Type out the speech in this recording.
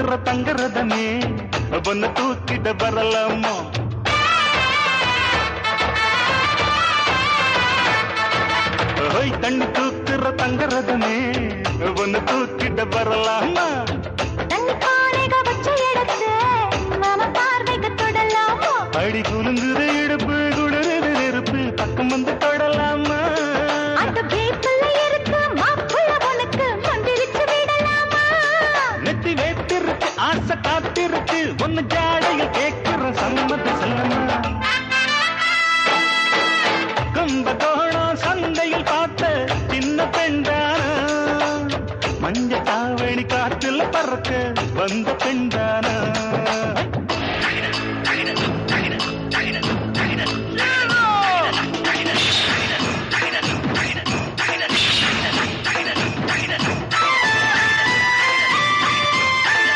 தூக்குற தங்கரதமே பொண்ணு தூக்கிட வரலாமா தண்ணி தூக்குற தங்கரதமே பொண்ணு தூக்கிட வரலாமா அடி குலுங்குற இடுப்பு குளிர நெருப்பு பக்கம் வந்து தொடலாமா நெத்தி வேத்திருக்கு ஆசை காத்திருக்கு ஒன்னு ஜாடையில் கேட்கிற சம்மத செல்லமா கும்பகோணம் சந்தையில் பார்த்த சின்ன பெண்டான மஞ்ச தாவணி காற்றில் பறக்க வந்த பெண்டான